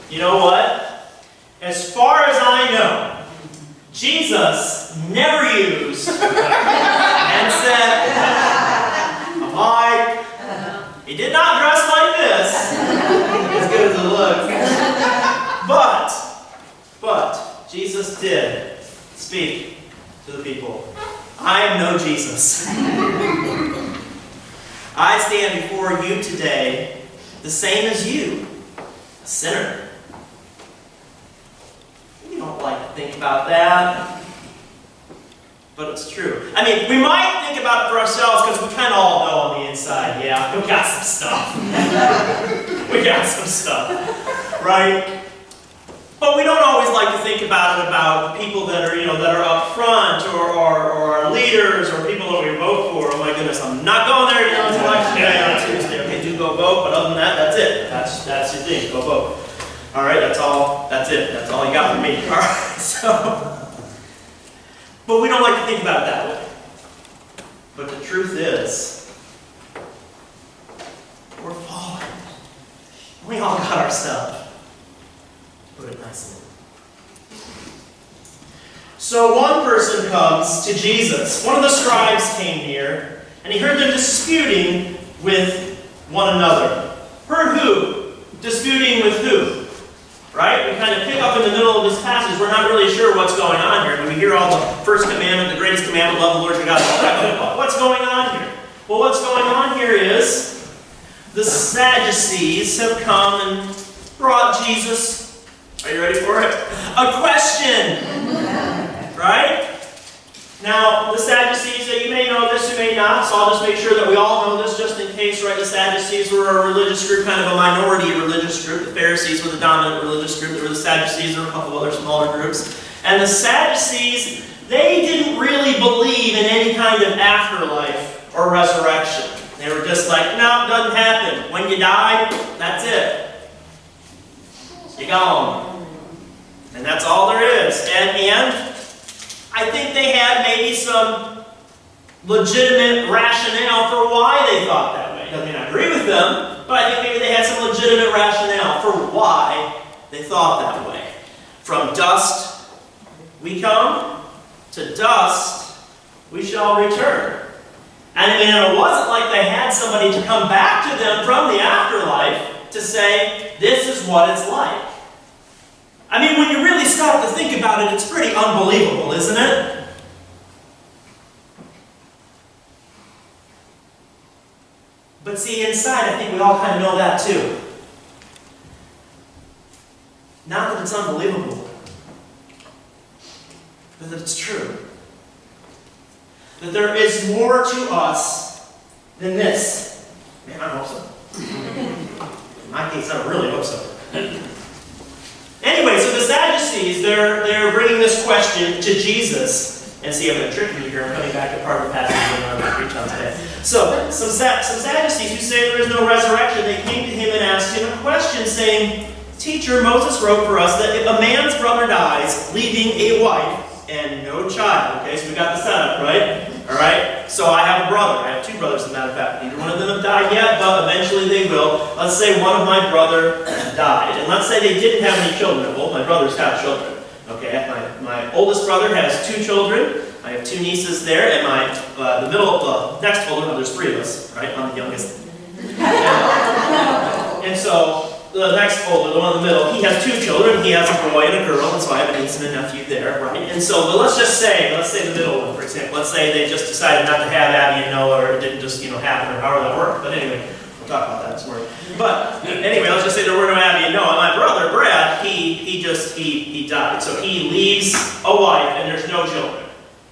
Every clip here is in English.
You know what? As far as I know, Jesus never used and said, Mike, he did not dress like this, as good as it looks. But Jesus did speak to the people. I am no Jesus. I stand before you today the same as you, a sinner. We don't like to think about that, but it's true. I mean, we might think about it for ourselves because we kind of all know on the inside, yeah, we got some stuff. We got some stuff, right? But we don't always like to think about it about people that are, that are up front or our leaders or people that we vote for. Oh my goodness, I'm not going there until election day on Tuesday. Okay, do go vote, but other than that, that's it. That's your thing. Go vote. All right, that's all. That's it. That's all you got for me. All right. So, but we don't like to think about it that way. But the truth is, we're fallen. We all got our stuff. Put it nicely. So one person comes to Jesus. One of the scribes came near, and he heard them disputing with one another. Heard who? Disputing with who? Right? We kind of pick up in the middle of this passage. We're not really sure what's going on here. We hear all the first commandment, the greatest commandment, love the Lord your God. What's going on here? Well, what's going on here is the Sadducees have come and brought Jesus, are you ready for it? A question. Right? Now, the Sadducees, you may know this, you may not, so I'll just make sure that we all know this just in case, right? The Sadducees were a religious group, kind of a minority religious group. The Pharisees were the dominant religious group. There were the Sadducees, there were a couple of other smaller groups. And the Sadducees, they didn't really believe in any kind of afterlife or resurrection. They were just like, no, it doesn't happen. When you die, that's it. You're gone. And that's all there is. And I think they had maybe some legitimate rationale for why they thought that way. Doesn't mean I agree with them, but I think maybe they had some legitimate rationale for why they thought that way. From dust we come, to dust we shall return. And it wasn't like they had somebody to come back to them from the afterlife to say, this is what it's like. I mean, when you really stop to think about it, it's pretty unbelievable, isn't it? But see, inside, I think we all kind of know that too. Not that it's unbelievable, but that it's true. That there is more to us than this. Man, I hope so. In my case, I really hope so. Anyway, so the Sadducees, they're bringing this question to Jesus. And see, I'm going to trick you here. I'm coming back to part of the passage I'm going to preach on today. So, some Sadducees who say there is no resurrection, they came to him and asked him a question, saying, Teacher, Moses wrote for us that if a man's brother dies, leaving a wife and no child. Okay, so we got the setup, right? All right? So I have a brother. I have two brothers, as a matter of fact. Neither one of them have died yet, but eventually they will. Let's say one of my brother died. And let's say they didn't have any children. Both my brothers have children. Okay, my oldest brother has 2 children. I have 2 nieces there, and the next older, there's 3 of us, right? I'm the youngest. And so the next older, the one in the middle, he has 2 children. He has a boy and a girl, and so I have a niece and a nephew there, right? And so, but let's say the middle one, for example. Let's say they just decided not to have Abby and Noah, or it didn't just, happen, or however that worked. But anyway, we'll talk about that this morning. But anyway, let's just say there were no Abby and Noah. My brother, Brad, he died. So he leaves a wife, and there's no children.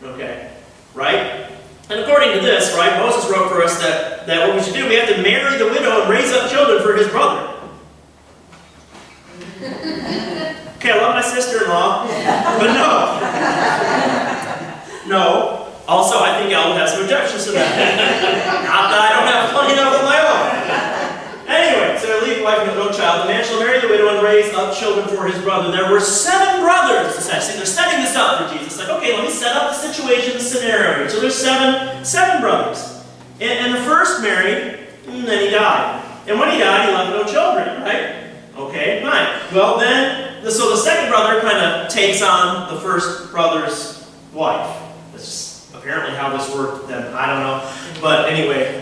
Okay? Right? And according to this, right, Moses wrote for us that what we should do, we have to marry the widow and raise up children for his brother. Okay, I love my sister-in-law, but no. No. Also, I think Al would have some objections to that. Not that I don't have plenty enough of my own. Anyway, so leave wife with no child. The man shall marry the widow and raise up children for his brother. There were 7 brothers. See, they're setting this up for Jesus. Like, okay, let me set up the situation, the scenario here. So there's seven brothers. And the first married, and then he died. And when he died, he left no children, right? Okay, fine. Well then, so the second brother kind of takes on the first brother's wife. That's just apparently how this worked then. I don't know. But anyway,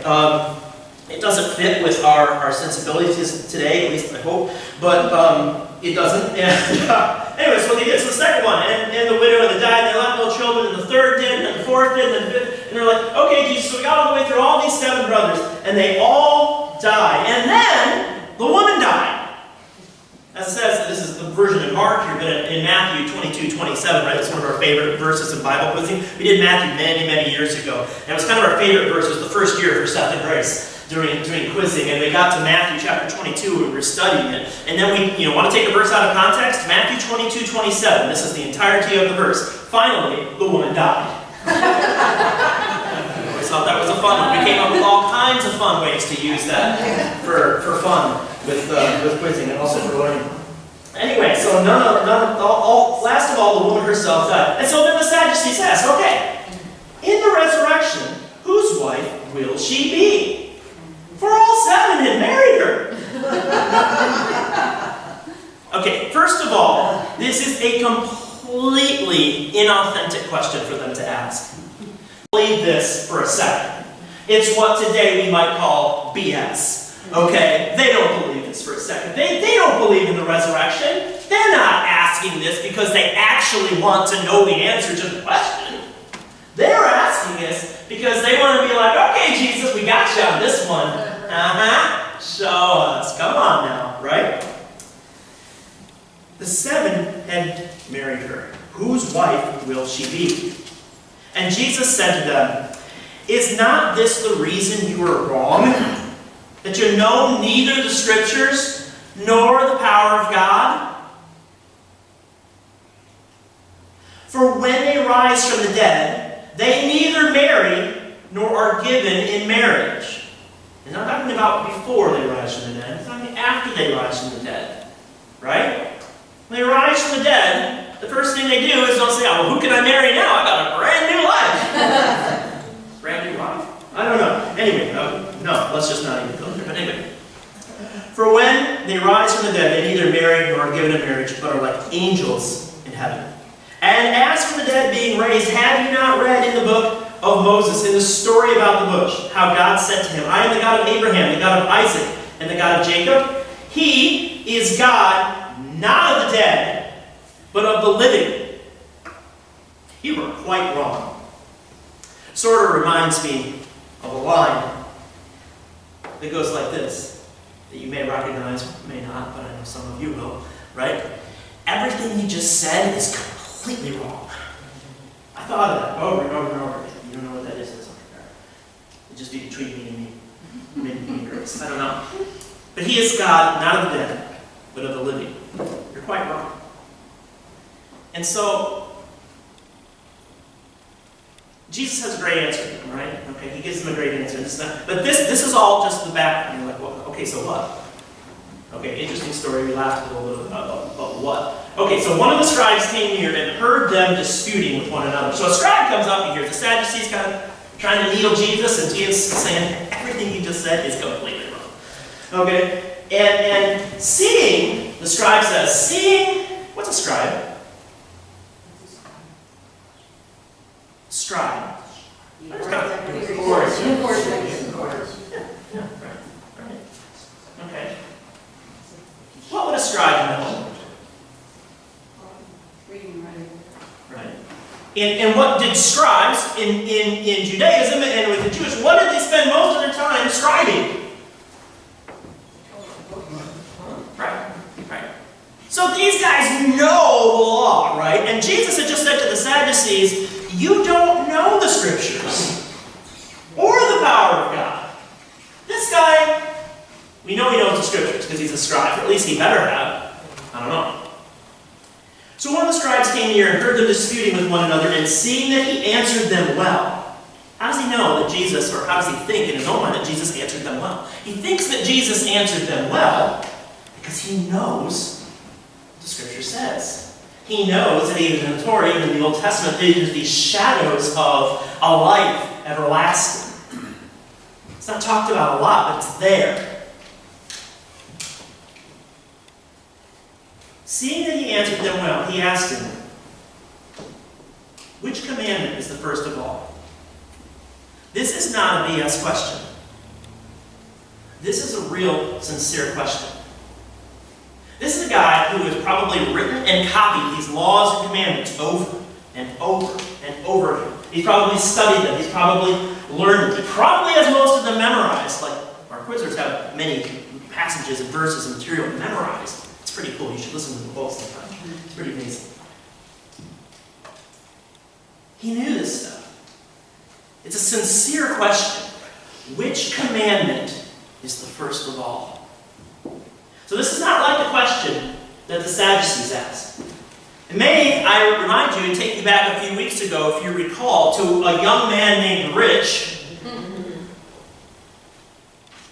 it doesn't fit with our sensibilities today, at least I hope. But it doesn't. And anyway, so they did. So the second one, and the widow and the died, and they left no children, and the third did, and the fourth did, and the fifth. And they're like, okay, Jesus, so we got all the way through all these 7 brothers, and they all died. And then the woman died. As it says, this is the version in Mark here, but in Matthew 22:27, right? It's one of our favorite verses in Bible quizzing. We did Matthew many, many years ago. And it was kind of our favorite verse. It was the first year for Seth and Grace during quizzing. And we got to Matthew chapter 22 and we were studying it. And then we want to take a verse out of context? Matthew 22:27. This is the entirety of the verse. Finally, the woman died. I always thought that was a fun one. We came up with all kinds of fun ways to use that for fun. With quizzing and also for learning. Anyway, so last of all, the woman herself died. And so then the Sadducees ask, okay, in the resurrection, whose wife will she be? For all 7 had married her. Okay, first of all, this is a completely inauthentic question for them to ask. Believe this for a second. It's what today we might call BS. Okay, they don't believe this for a second. They don't believe in the resurrection. They're not asking this because they actually want to know the answer to the question. They're asking this because they want to be like, okay, Jesus, we got you on this one. Show us. Come on now, right? The 7 had married her. Whose wife will she be? And Jesus said to them, is not this the reason you are wrong? That you know neither the Scriptures nor the power of God? For when they rise from the dead, they neither marry nor are given in marriage. He's not talking about before they rise from the dead. He's talking after they rise from the dead. Right? When they rise from the dead, the first thing they do is they'll say, oh, well, who can I marry now? I got a brand new life. Brand new life? I don't know. Anyway, no, let's just not even go there. But anyway. For when they rise from the dead, they neither marry nor are given in marriage, but are like angels in heaven. And as for the dead being raised, have you not read in the book of Moses, in the story about the bush, how God said to him, I am the God of Abraham, the God of Isaac, and the God of Jacob? He is God, not of the dead, but of the living. You were quite wrong. Sort of reminds me of a line that goes like this, that you may recognize, may not, but I know some of you will, right? Everything you just said is completely wrong. I thought of that over and over and over again. You don't know what that is? It's it'd just be between me and me. Maybe me and Grace. I don't know. But he is God, not of the dead, but of the living. You're quite wrong. And so, Jesus has a great answer to them, right? Okay, he gives them a great answer. But this is all just the background. You're like, well, okay, so what? Okay, interesting story. We laughed a little bit about what? Okay, so one of the scribes came near and heard them disputing with one another. So a scribe comes up and hears the Sadducees kind of trying to needle Jesus, and Jesus is saying, everything you just said is completely wrong. Okay? And seeing, the scribe says, seeing, what's a scribe? Scribe. Okay. What would a scribe know? Right. And what did scribes in Judaism and with the Jewish, what did they spend most of their time scribing? Right. So these guys know the law, right? And Jesus had just said to the Sadducees, you don't know the Scriptures or the power of God. This guy, we know he knows the Scriptures because he's a scribe, or at least he better have. I don't know. So one of the scribes came near and heard them disputing with one another, and seeing that he answered them well. How does he know that Jesus, or how does he think in his own mind that Jesus answered them well? He thinks that Jesus answered them well because he knows what the Scripture says. He knows that even in the Torah, even in the Old Testament, there's these shadows of a life everlasting. It's not talked about a lot, but it's there. Seeing that he answered them well, he asked him, which commandment is the first of all? This is not a BS question. This is a real, sincere question. This is a guy who has probably written and copied these laws and commandments over and over and over again. He's probably studied them. He's probably learned them. He probably has most of them memorized, like our quizzers have many passages and verses and material memorized. It's pretty cool. You should listen to the books sometime. It's pretty amazing. He knew this stuff. It's a sincere question. Which commandment is the first of all? So this is not like the question that the Sadducees asked. It may, I remind you, and take you back a few weeks ago, if you recall, to a young man named Rich,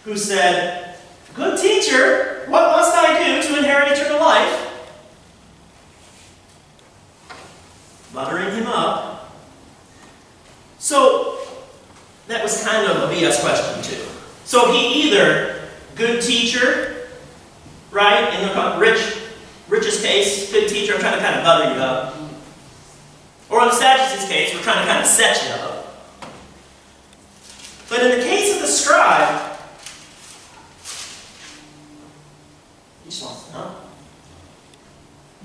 who said, "Good teacher, what must I do to inherit eternal life?" Buttering him up. So, that was kind of a BS question too. So he either, good teacher, right? In the Rich's case, good teacher, I'm trying to kind of butter you up. Or in the Sadducees' case, we're trying to kind of set you up. But in the case of the scribe, he just wants to know.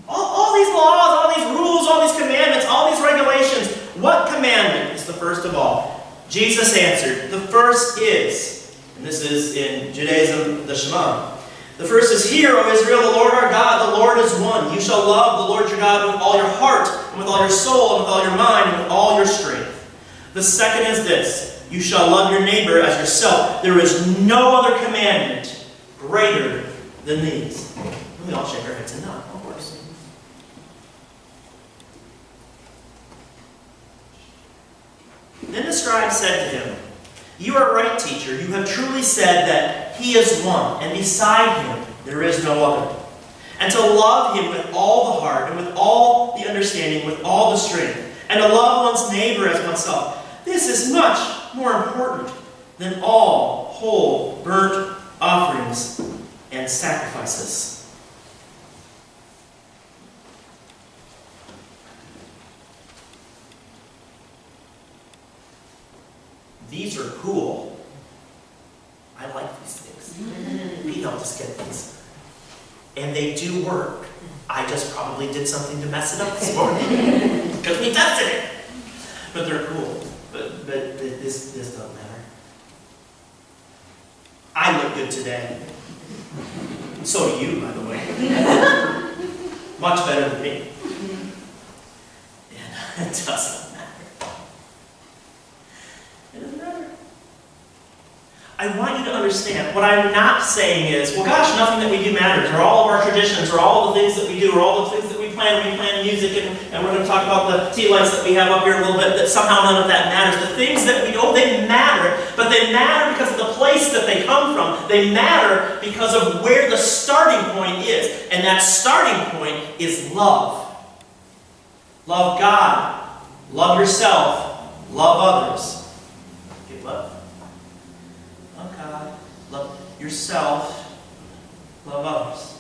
All these laws, all these rules, all these commandments, all these regulations, what commandment is the first of all? Jesus answered, the first is, and this is in Judaism, the Shema. The first is, "Hear, O Israel, the Lord our God, the Lord is one. You shall love the Lord your God with all your heart, and with all your soul, and with all your mind, and with all your strength." The second is this, "You shall love your neighbor as yourself. There is no other commandment greater than these." We all shake our heads and nod, of course. Then the scribe said to him, "You are right, teacher. You have truly said that He is one, and beside Him there is no other. And to love Him with all the heart, and with all the understanding, with all the strength, and to love one's neighbor as oneself, this is much more important than all whole burnt offerings and sacrifices." These are cool. I like these things. We don't just get these. And they do work. I just probably did something to mess it up this morning. Because we tested it. But they're cool. But this doesn't matter. I look good today. So do you, by the way. Much better than me. And it doesn't matter. It doesn't matter. I want you to understand, what I'm not saying is, well gosh, nothing that we do matters, or all of our traditions, or all the things that we do, or all the things that we plan music, and we're going to talk about the tea lights that we have up here a little bit, that somehow none of that matters. The things that we do, they matter, but they matter because of the place that they come from. They matter because of where the starting point is, and that starting point is love. Love God, love yourself, love others. Okay, love. Love God, love yourself, love others.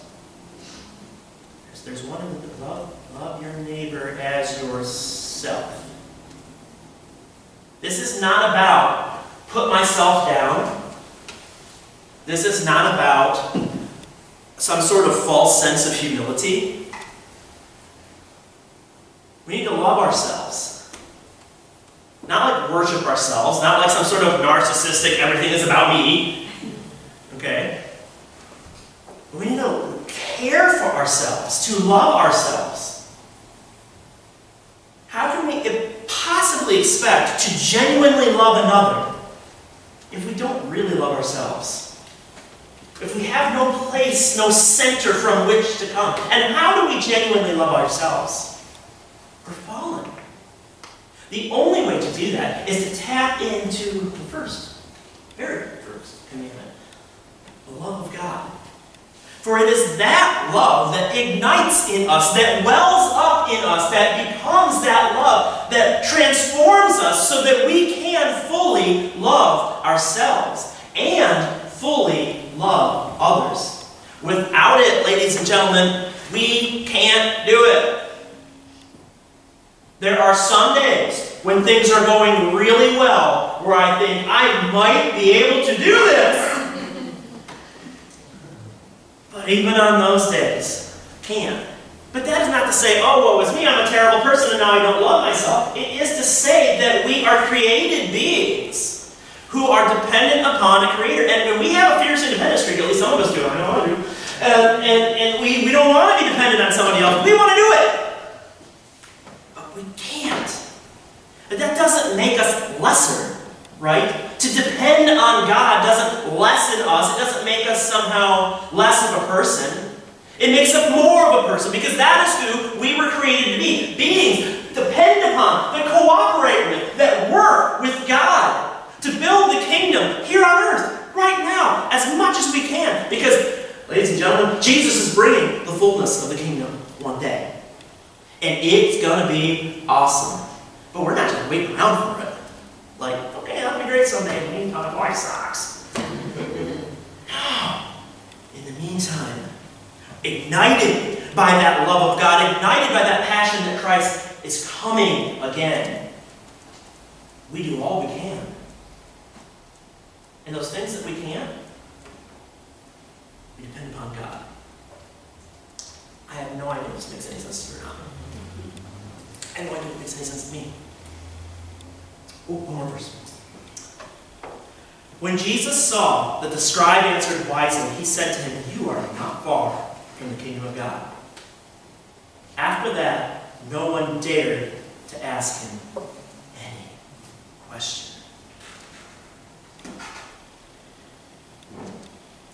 There's one in the love your neighbor as yourself. This is not about put myself down. This is not about some sort of false sense of humility. We need to love ourselves. Not like worship ourselves, not like some sort of narcissistic, everything is about me. Okay? But we need to care for ourselves, to love ourselves. How can we possibly expect to genuinely love another if we don't really love ourselves? If we have no place, no center from which to come? And how do we genuinely love ourselves? We're fallen. The only way to do that is to tap into the very first commandment, the love of God. For it is that love that ignites in us, that wells up in us, that becomes that love, that transforms us so that we can fully love ourselves and fully love others. Without it, ladies and gentlemen, We can't do it. There are some days when things are going really well where I think I might be able to do this. But even on those days, I can't. But that is not to say, oh, woe is me, I'm a terrible person and now I don't love myself. It is to say that we are created beings who are dependent upon a creator. And we have a fierce independent streak, at least some of us do, I know I do. And we don't want to be dependent on somebody else. We want to do it. But we can't. But that doesn't make us lesser, right? To depend on God doesn't lessen us. It doesn't make us somehow less of a person. It makes us more of a person, because that is who we were created to be. Beings depend upon, that cooperate with, that work with God to build the kingdom here on earth, right now, as much as we can. Because, ladies and gentlemen, Jesus is bringing the fullness of the kingdom one day. And it's going to be awesome. But we're not just waiting around for it. Like, okay, that'll be great someday. Meantime, boy sucks. No. In the meantime, ignited by that love of God, ignited by that passion that Christ is coming again, we do all we can. And those things that we can't, we depend upon God. I have no idea if this makes any sense to you or not. I have no idea if it makes any sense to me. Oh, one more verse. When Jesus saw that the scribe answered wisely, he said to him, "You are not far from the kingdom of God." After that, no one dared to ask him any question.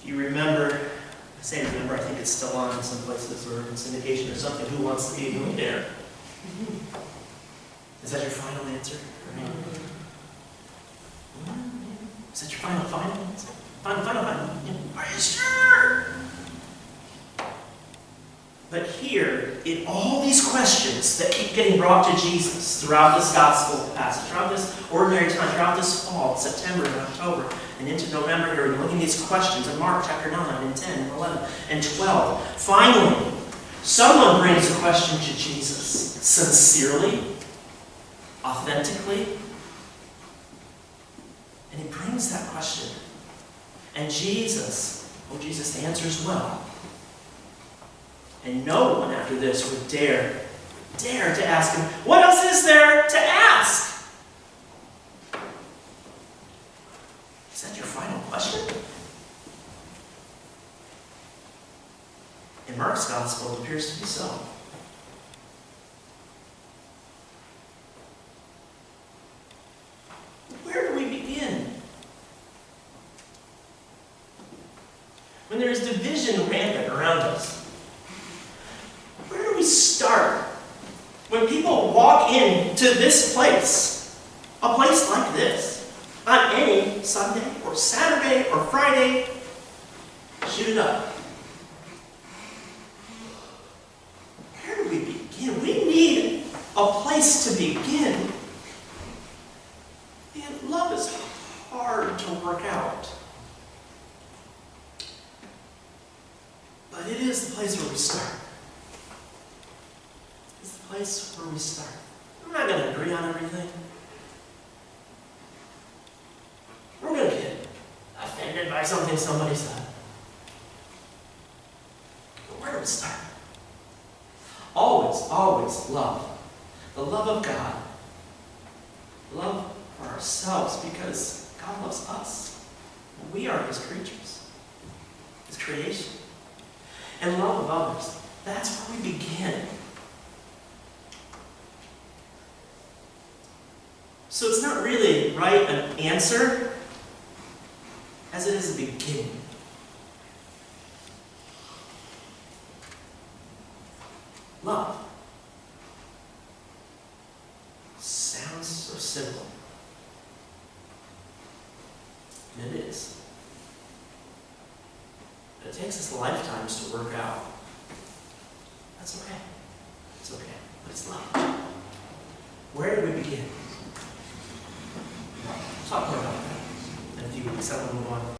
If you remember, I say remember, I think it's still on in some places or in syndication or something, Who Wants to Be a Millionaire? Is that your final answer? Is that your final answer? Final? Are you sure? But here, in all these questions that keep getting brought to Jesus throughout this gospel passage, throughout this ordinary time, throughout this fall, September and October, and into November here, we're looking at these questions in Mark chapter 9 and 10 and 11 and 12. Finally, someone brings a question to Jesus sincerely, authentically, and he brings that question. And Jesus answers well. And no one after this would dare to ask him, what else is there to ask? Is that your final question? In Mark's gospel, it appears to be so. Where do we begin? When there is division rampant around us, where do we start? When people walk into this place, a place like this, on any Sunday or Saturday or Friday, shoot it up. Where do we begin? We need a place to begin. And love is hard to work out. But it is the place where we start. It's the place where we start. We're not going to agree on everything. We're going to get offended by something somebody said. But where do we start? Always love. The love of God. Love for ourselves, because God loves us. We are His creatures. His creation. And love of others. That's where we begin. So it's not really, right, an answer as it is a beginning. Love. Sounds so simple. And it is. But it takes us lifetimes to work out. That's okay. It's okay. But it's love. Where do we begin? We'll talk more about that in a few weeks. I want to move on.